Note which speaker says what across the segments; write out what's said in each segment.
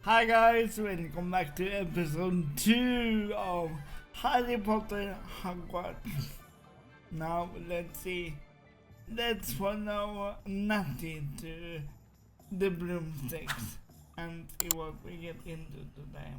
Speaker 1: Hi guys, welcome back to episode 2 of Harry Potter Hogwarts. Now let's see, let's follow Natty to the broomsticks and see what we get into today.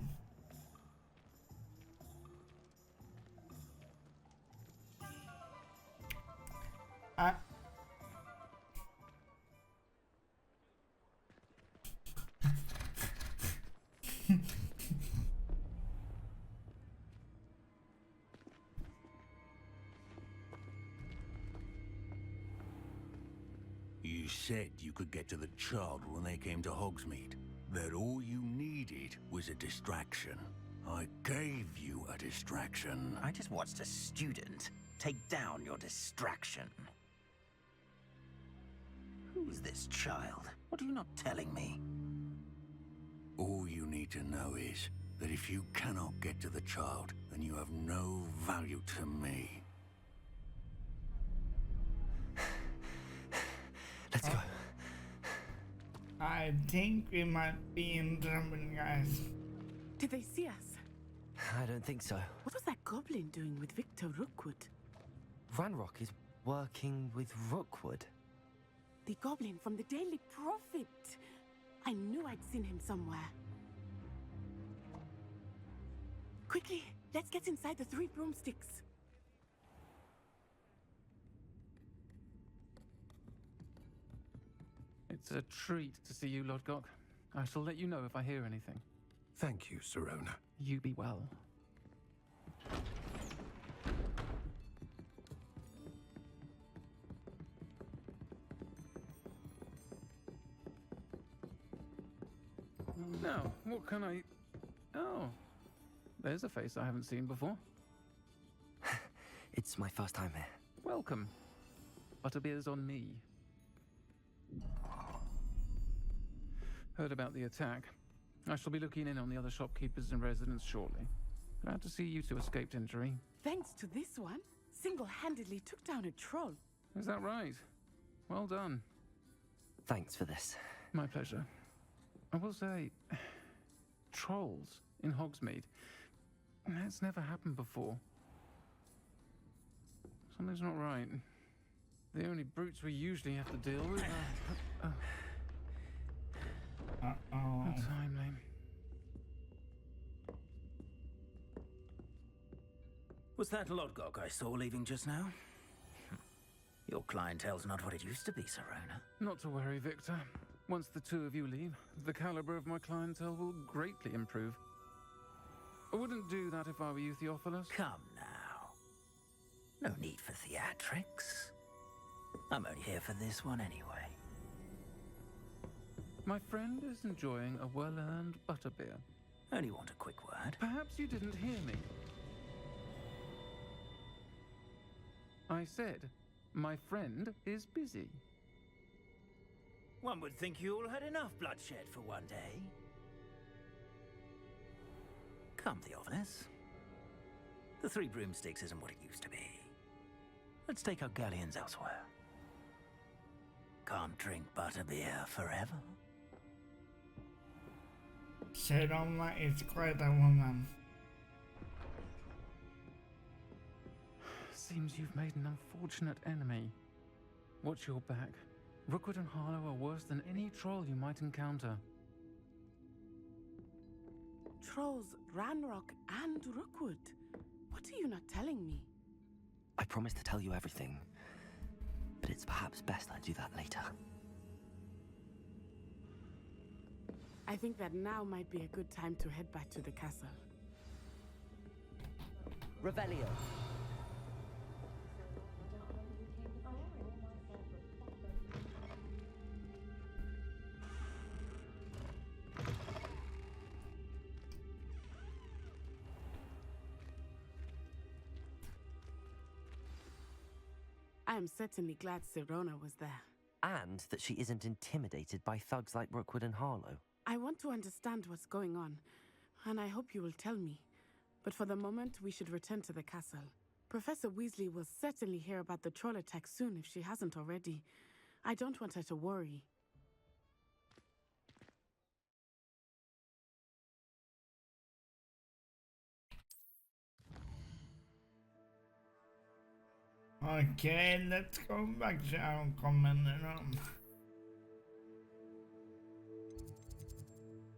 Speaker 2: You said you could get to the child when they came to Hogsmeade. That all you needed was a distraction. I gave you a distraction.
Speaker 3: I just watched a student take down your distraction. Who's this child? What are you not telling me?
Speaker 2: All you need to know is that if you cannot get to the child, then you have no value to me.
Speaker 4: Let's go.
Speaker 1: I think we might be in trouble, guys.
Speaker 5: Did they see us?
Speaker 4: I don't think so.
Speaker 5: What was that goblin doing with Victor Rookwood?
Speaker 4: Ranrock is working with Rookwood.
Speaker 5: The goblin from the Daily Prophet. I knew I'd seen him somewhere. Quickly, let's get inside the 3 broomsticks.
Speaker 6: It's a treat to see you, Lodgok. I shall let you know if I hear anything.
Speaker 7: Thank you, Sirona.
Speaker 6: You be well. Now, what can I... Oh, there's a face I haven't seen before.
Speaker 4: It's my first time here.
Speaker 6: Welcome. Butterbeer's on me. Heard about the attack. I shall be looking in on the other shopkeepers and residents shortly. Glad to see you two escaped injury.
Speaker 5: Thanks to this one, single-handedly took down a troll.
Speaker 6: Is that right? Well done.
Speaker 4: Thanks for this.
Speaker 6: My pleasure. I will say, trolls in Hogsmeade. That's never happened before. Something's not right. The only brutes we usually have to deal with are... Untimely.
Speaker 3: Was that Lodgok I saw leaving just now? Your clientele's not what it used to be, Sirona.
Speaker 6: Not to worry, Victor. Once the two of you leave, the caliber of my clientele will greatly improve. I wouldn't do that if I were you, Theophilus.
Speaker 3: Come now. No need for theatrics. I'm only here for this one anyway.
Speaker 6: My friend is enjoying a well-earned butterbeer.
Speaker 3: Only want a quick word.
Speaker 6: Perhaps you didn't hear me. I said, my friend is busy.
Speaker 3: One would think you all had enough bloodshed for one day. Come, Theophilus. The 3 broomsticks isn't what it used to be. Let's take our galleons elsewhere. Can't drink butterbeer forever.
Speaker 1: Sirona is quite a woman.
Speaker 6: Seems you've made an unfortunate enemy. Watch your back. Rookwood and Harlow are worse than any troll you might encounter.
Speaker 5: Trolls, Ranrock, and Rookwood. What are you not telling me?
Speaker 4: I promise to tell you everything, but it's perhaps best I do that later.
Speaker 5: I think that now might be a good time to head back to the castle.
Speaker 4: Revelio.
Speaker 5: I am certainly glad Sirona was there.
Speaker 4: And that she isn't intimidated by thugs like Rookwood and Harlow.
Speaker 5: I want to understand what's going on, and I hope you will tell me. But for the moment, we should return to the castle. Professor Weasley will certainly hear about the troll attack soon if she hasn't already. I don't want her to worry.
Speaker 1: Okay, let's go back to our common room.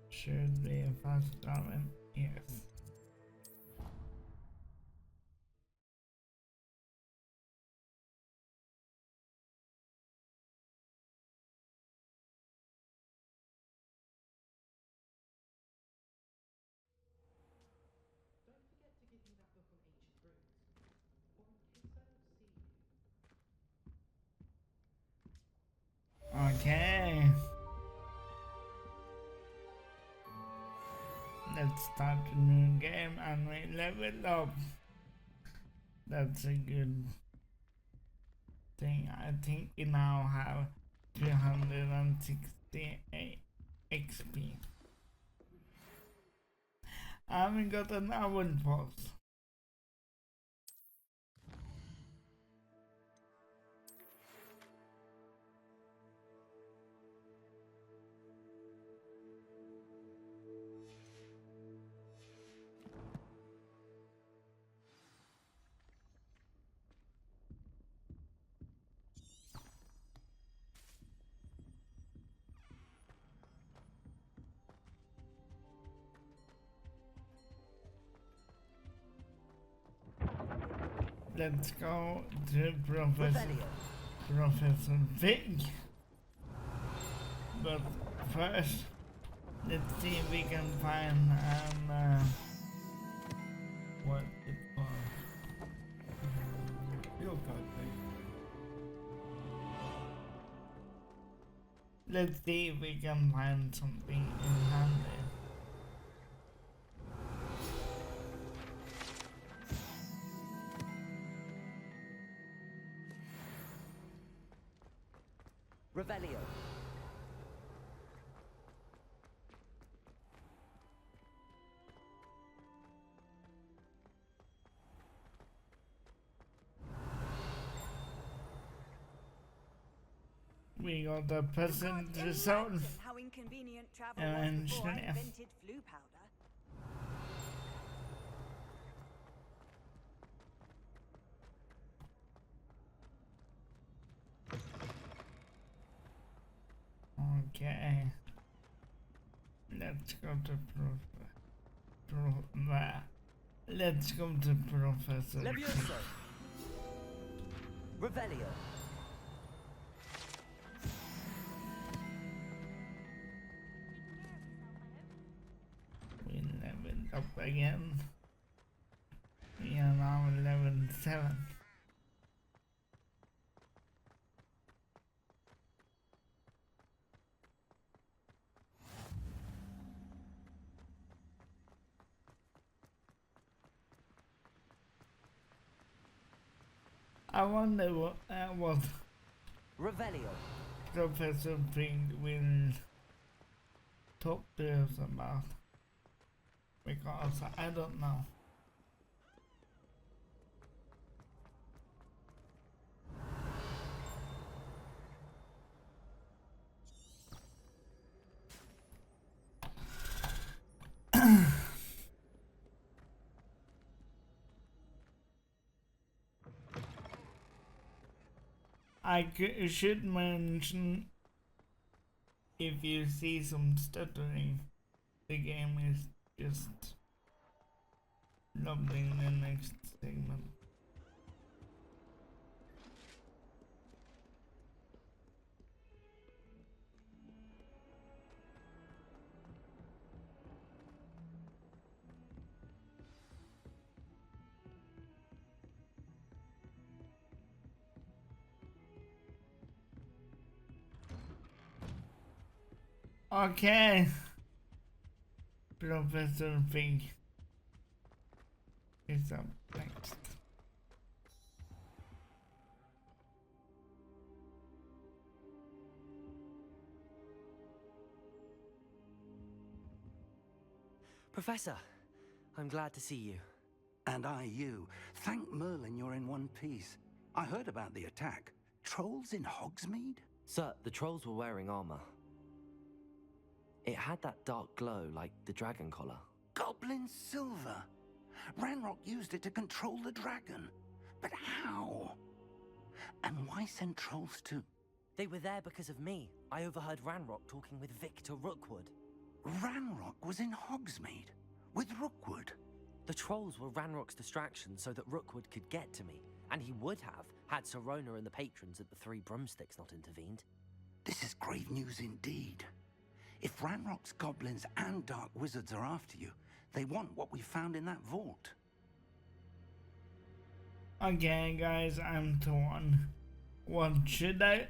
Speaker 1: Should be fast traveling, yes. Okay. Let's start a new game and we level up. That's a good thing. I think we now have 268 XP. And we got an outpost. Let's go to Professor Big. But first, let's see if we can find what it was. Let's see if we can find something in handy.
Speaker 4: Revelio.
Speaker 1: We got the present result.
Speaker 8: How inconvenient travel
Speaker 1: And
Speaker 8: was before I
Speaker 1: yeah.
Speaker 8: invented flu powder.
Speaker 1: Okay. Let's go to Let's go to Professor.
Speaker 4: Levioso. Revelio.
Speaker 1: We leveled up again. We are now level 7. I wonder what
Speaker 4: Revelio.
Speaker 1: Professor Pink will talk to us about, because I don't know. Should mention, if you see some stuttering, the game is just loading the next segment. Okay, Professor Pig is up next.
Speaker 4: Professor, I'm glad to see you.
Speaker 2: And you. Thank Merlin you're in one piece. I heard about the attack. Trolls in Hogsmeade?
Speaker 4: Sir, the trolls were wearing armor. It had that dark glow like the dragon collar.
Speaker 2: Goblin silver. Ranrock used it to control the dragon. But how?
Speaker 9: And why send trolls to...
Speaker 4: They were there because of me. I overheard Ranrock talking with Victor Rookwood.
Speaker 9: Ranrock was in Hogsmeade with Rookwood.
Speaker 4: The trolls were Ranrock's distraction so that Rookwood could get to me, and he would have had Sirona and the patrons at the Three Broomsticks not intervened.
Speaker 9: This is grave news indeed. If Ranrock's goblins and dark wizards are after you, they want what we found in that vault.
Speaker 1: Okay, guys, I'm torn. What should I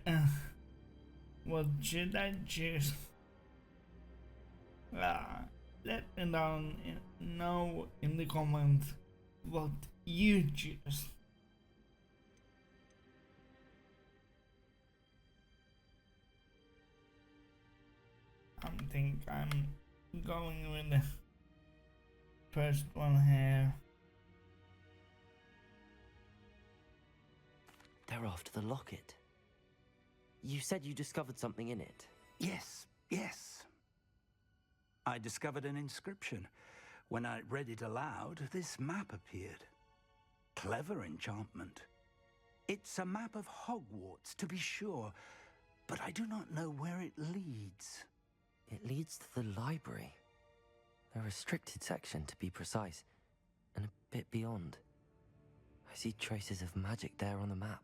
Speaker 1: choose? Let me know in the comments what you choose. I think I'm going with the first one here.
Speaker 4: They're after the locket. You said you discovered something in it.
Speaker 9: Yes, yes. I discovered an inscription. When I read it aloud, this map appeared. Clever enchantment. It's a map of Hogwarts, to be sure, but I do not know where it leads.
Speaker 4: It leads to the library. A restricted section, to be precise, and a bit beyond. I see traces of magic there on the map.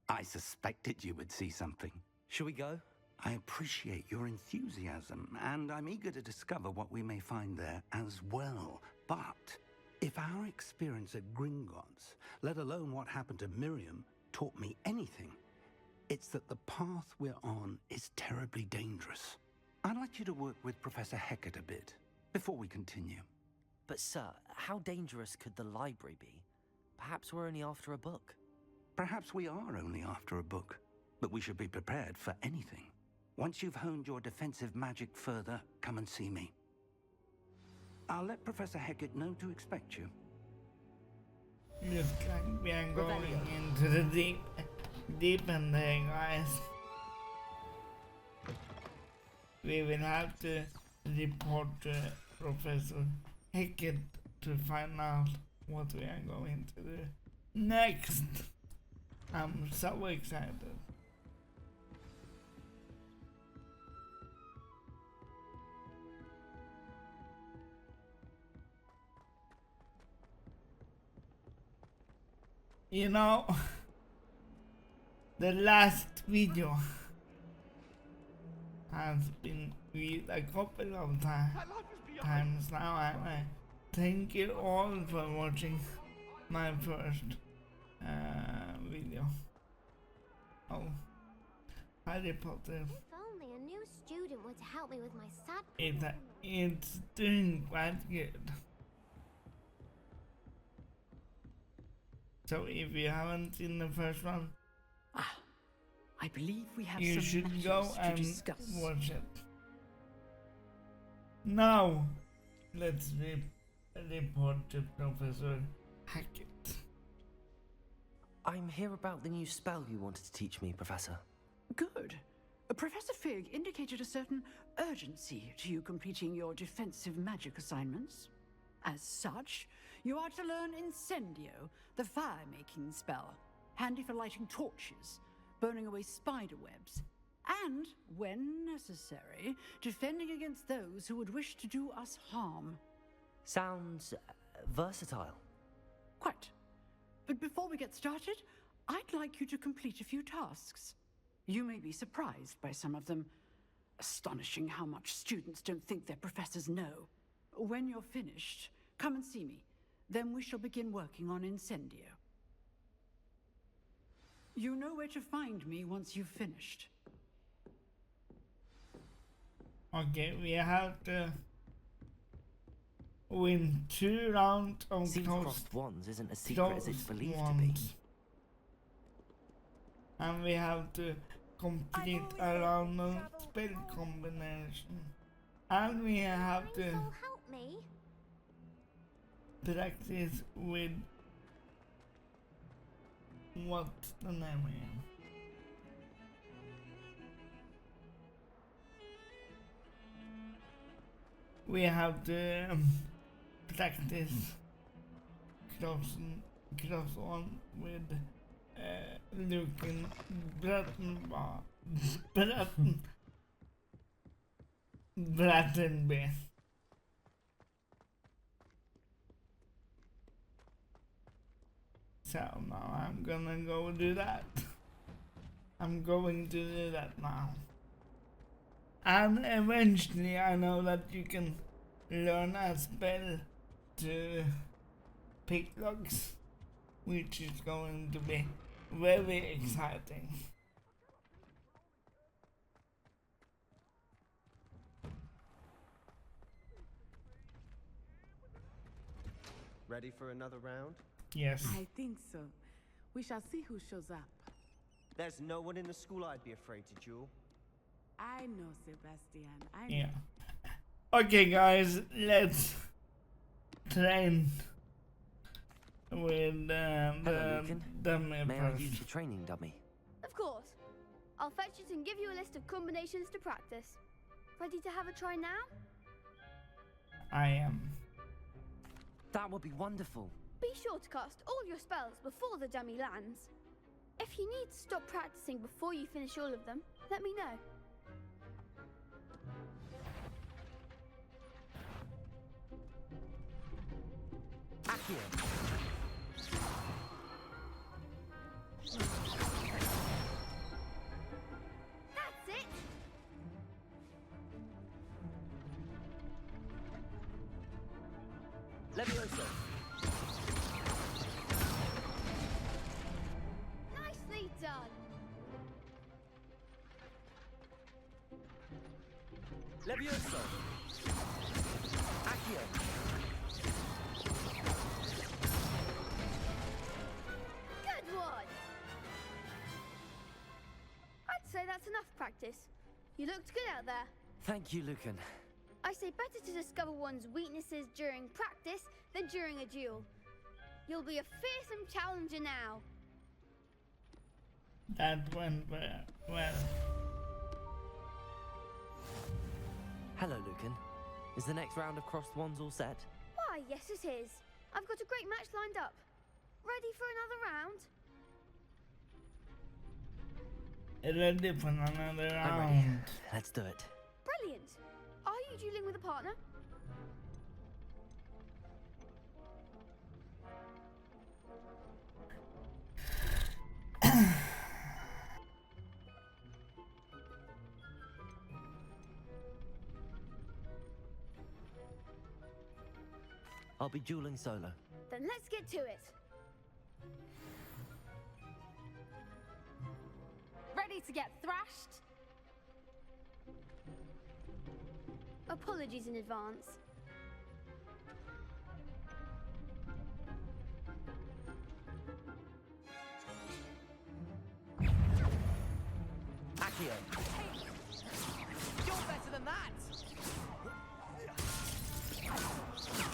Speaker 9: I suspected you would see something.
Speaker 4: Shall we go?
Speaker 9: I appreciate your enthusiasm, and I'm eager to discover what we may find there as well. But if our experience at Gringotts, let alone what happened to Miriam, taught me anything, it's that the path we're on is terribly dangerous. I'd like you to work with Professor Hecat a bit before we continue.
Speaker 4: But sir, how dangerous could the library be? Perhaps we're only after a book.
Speaker 9: Perhaps we are only after a book, but we should be prepared for anything. Once you've honed your defensive magic further, come and see me. I'll let Professor Hecat know to expect you.
Speaker 1: Looks like we are going into the deep end there, guys. We will have to report to Professor Hecat to find out what we are going to do next. I'm so excited. You know, the last video has been viewed a couple of times now, and I thank you all for watching my first video. Oh, Harry Potter.
Speaker 10: If only a new student were to help me with my sad.
Speaker 1: It's doing quite good. So if you haven't seen the first one,
Speaker 11: I believe we have
Speaker 1: you
Speaker 11: some
Speaker 1: should go
Speaker 11: matters to
Speaker 1: and
Speaker 11: discuss.
Speaker 1: watch it. Now, let's report to Professor Hecat.
Speaker 4: I'm here about the new spell you wanted to teach me, Professor.
Speaker 11: Good. Professor Fig indicated a certain urgency to you completing your defensive magic assignments. As such, you are to learn Incendio, the fire-making spell, handy for lighting torches, burning away spider webs, and, when necessary, defending against those who would wish to do us harm.
Speaker 4: Sounds versatile.
Speaker 11: Quite. But before we get started, I'd like you to complete a few tasks. You may be surprised by some of them. Astonishing how much students don't think their professors know. When you're finished, come and see me. Then we shall begin working on Incendio. You know where to find me once you've finished.
Speaker 1: Okay, we have to win 2 rounds of
Speaker 4: Seems crossed wands isn't as secret as it's believed to be.
Speaker 1: And we have to complete a round of spell combination. And we have to
Speaker 10: Help me.
Speaker 1: practice with what's the name again? We have to practice cross on with looking Brattenby. So now I'm gonna go do that. I'm going to do that now. And eventually I know that you can learn a spell to pick locks, which is going to be very exciting.
Speaker 12: Ready for another round?
Speaker 1: Yes.
Speaker 5: I think so. We shall see who shows up.
Speaker 12: There's no one in the school I'd be afraid to duel.
Speaker 5: I know, Sebastian. I know.
Speaker 1: Yeah. Okay, guys, let's train with
Speaker 4: Hello,
Speaker 1: the
Speaker 4: Lucan.
Speaker 1: dummy
Speaker 4: May I
Speaker 1: first.
Speaker 4: use your training dummy?
Speaker 10: Of course. I'll fetch it and give you a list of combinations to practice. Ready to have a try now?
Speaker 1: I am.
Speaker 4: That would be wonderful.
Speaker 10: Be sure to cast all your spells before the dummy lands. If you need to stop practicing before you finish all of them, let me know.
Speaker 4: Accio.
Speaker 10: That's it!
Speaker 4: Levioso.
Speaker 10: Nicely done!
Speaker 4: Levioso. Accio.
Speaker 10: Good one! I'd say that's enough practice. You looked good out there.
Speaker 4: Thank you, Lucan.
Speaker 10: I say better to discover one's weaknesses during practice than during a duel. You'll be a fearsome challenger now.
Speaker 1: That went well.
Speaker 4: Hello, Lucan. Is the next round of crossed wands all set?
Speaker 10: Why, yes it is. I've got a great match lined up. Ready for another round?
Speaker 1: Ready for another
Speaker 4: I'm
Speaker 1: round.
Speaker 4: ready. Let's do it.
Speaker 10: Brilliant. Are you dueling with a partner?
Speaker 4: I'll be dueling solo.
Speaker 10: Then let's get to it. Ready to get thrashed? Apologies in advance.
Speaker 4: Accio. You're better than that!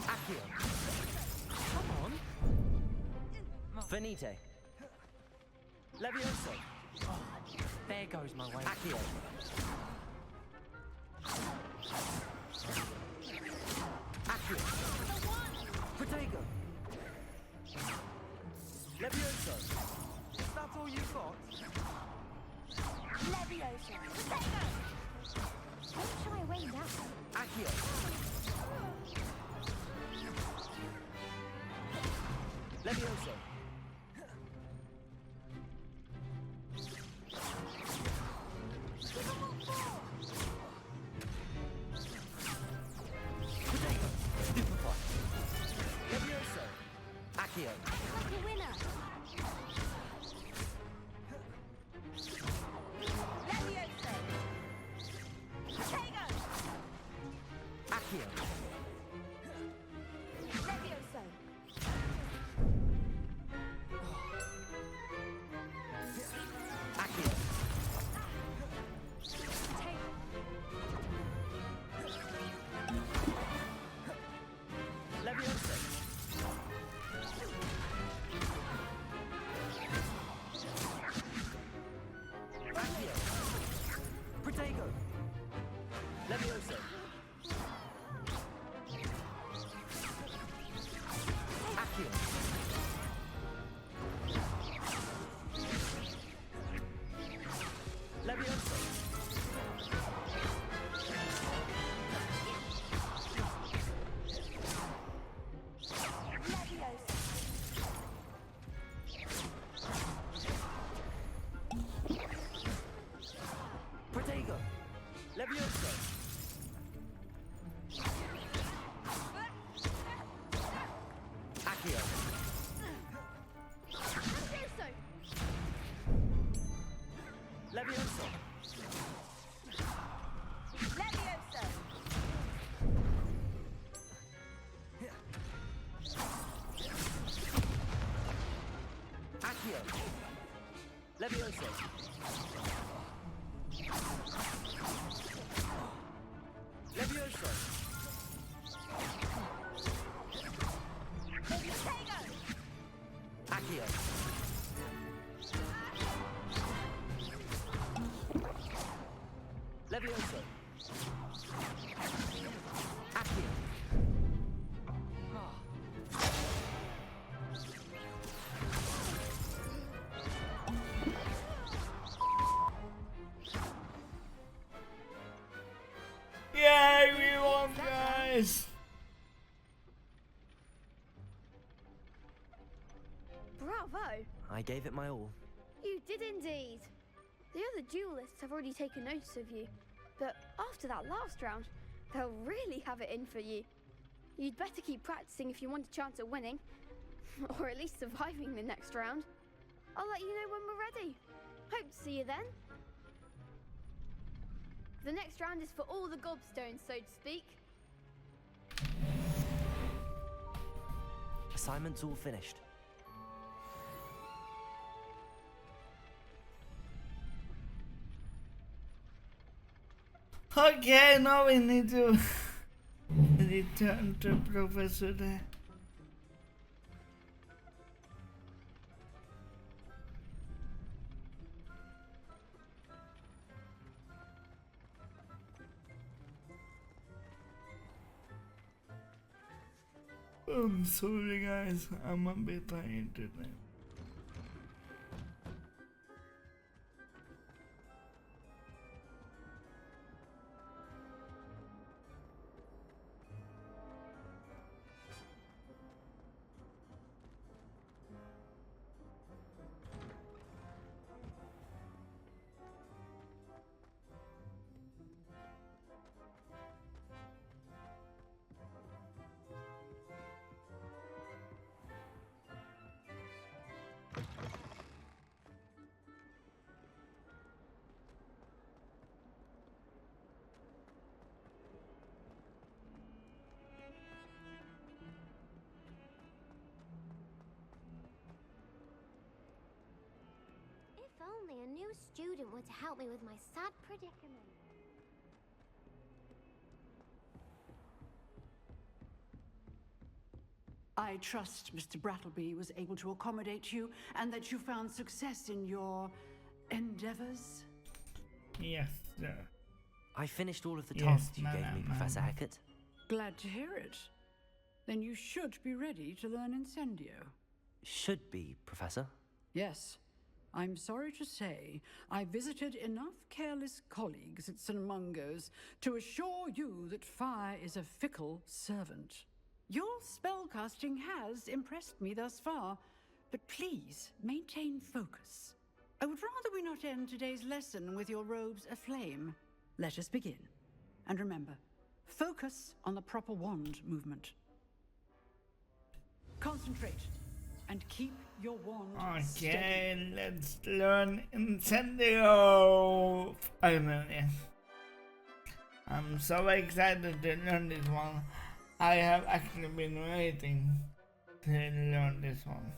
Speaker 4: Accio. Come on. Finite. Levioso. Oh, there goes my way. Accio. Accio. Protego. Levioso. Is that all you've got?
Speaker 10: Leviosa. Protego! Don't shy away now.
Speaker 4: Accio. Levioso. Levioso. Accio.
Speaker 10: Like a winner. Leviosa. Protego!
Speaker 4: Accio.
Speaker 10: Leviosa.
Speaker 4: Accio. Levioso.
Speaker 3: Accio. Levioso. Levioso. Accio. Levioso. Accio.
Speaker 1: Yay, we won, guys!
Speaker 10: Bravo!
Speaker 4: I gave it my all.
Speaker 10: You did indeed. The other duelists have already taken notice of you, but after that last round, they'll really have it in for you. You'd better keep practicing if you want a chance at winning, or at least surviving the next round. I'll let you know when we're ready. Hope to see you then. The next round is for all the gobstones, so to speak.
Speaker 4: Assignment's all finished.
Speaker 1: Okay, now we need to return to Professor there. I'm sorry guys, I'm a bit tired today.
Speaker 13: If only a new student were to help me with my sad predicament.
Speaker 11: I trust Mr. Brattleby was able to accommodate you and that you found success in your endeavors.
Speaker 1: Yes, sir.
Speaker 4: I finished all of the
Speaker 1: Yes,
Speaker 4: tasks you gave me,
Speaker 1: madam,
Speaker 4: Professor
Speaker 1: madam.
Speaker 4: Hecat.
Speaker 11: Glad to hear it. Then you should be ready to learn Incendio.
Speaker 4: Should be, Professor.
Speaker 11: Yes. I'm sorry to say, I visited enough careless colleagues at St. Mungo's to assure you that fire is a fickle servant. Your spellcasting has impressed me thus far, but please maintain focus. I would rather we not end today's lesson with your robes aflame. Let us begin. And remember, focus on the proper wand movement. Concentrate. And keep your wand steady.
Speaker 1: Okay, let's learn Incendio! Finally. I'm so excited to learn this one. I have actually been waiting to learn this one.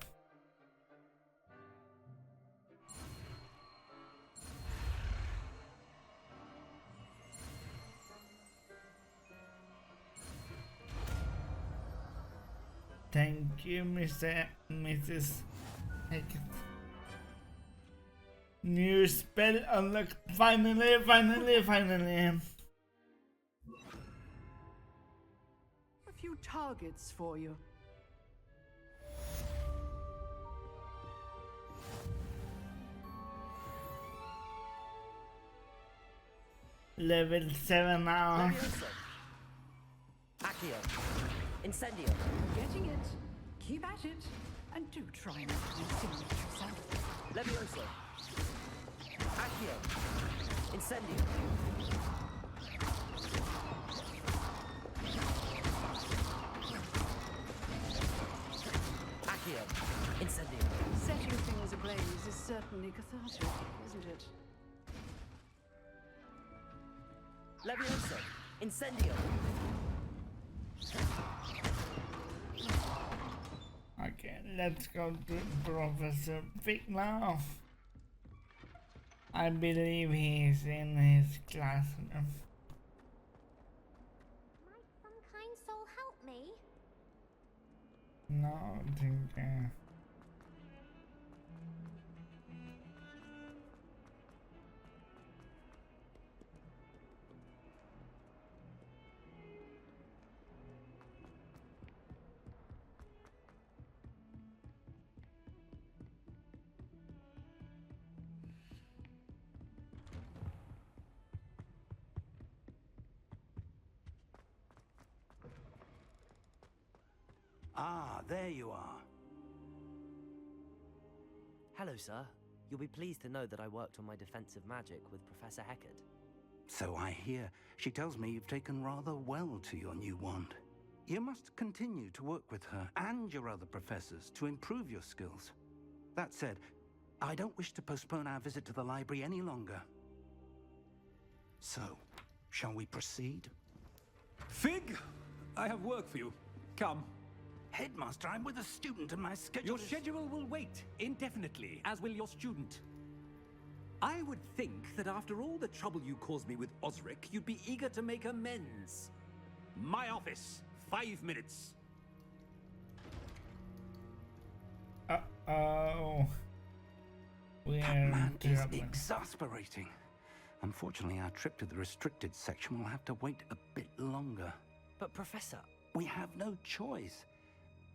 Speaker 1: Thank you, Mr. and Mrs. Hecat. New spell unlocked. Finally.
Speaker 11: A few targets for you.
Speaker 1: Level 7 now.
Speaker 3: Levioso. Accio. Incendio.
Speaker 11: Getting it. Keep at it. And do try not to intimidate yourself.
Speaker 3: Levioso. Accio. Incendio. Accio. Incendio.
Speaker 11: Setting things ablaze is certainly cathartic, isn't it?
Speaker 3: Levioso. Incendio.
Speaker 1: Okay, let's go to Professor Fig now. I believe he's in his classroom.
Speaker 13: Might some kind soul help me?
Speaker 1: No, I think.
Speaker 9: Ah, there you are.
Speaker 4: Hello, sir. You'll be pleased to know that I worked on my defensive magic with Professor Heckard.
Speaker 9: So I hear. She tells me you've taken rather well to your new wand. You must continue to work with her and your other professors to improve your skills. That said, I don't wish to postpone our visit to the library any longer. So, shall we proceed?
Speaker 14: Fig! I have work for you. Come.
Speaker 9: Headmaster, I'm with a student and my schedule
Speaker 14: Your schedule will wait indefinitely, as will your student. I would think that after all the trouble you caused me with Osric, you'd be eager to make amends. My office, 5 minutes.
Speaker 1: Uh-oh.
Speaker 9: That man is exasperating. Unfortunately, our trip to the restricted section will have to wait a bit longer.
Speaker 4: But Professor...
Speaker 9: We have no choice.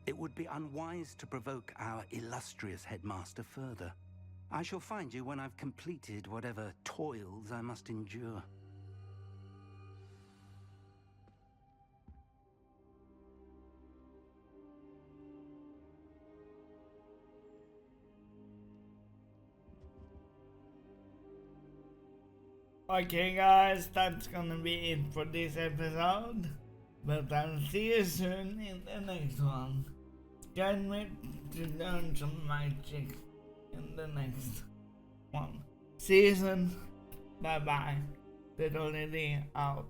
Speaker 9: It would be unwise to provoke our illustrious headmaster further. I shall find you when I've completed whatever toils I must endure.
Speaker 1: Okay guys, that's gonna be it for this episode. But I'll see you soon in the next one. Join me to learn some magic in the next one. See you soon. Bye bye. Fiddle out.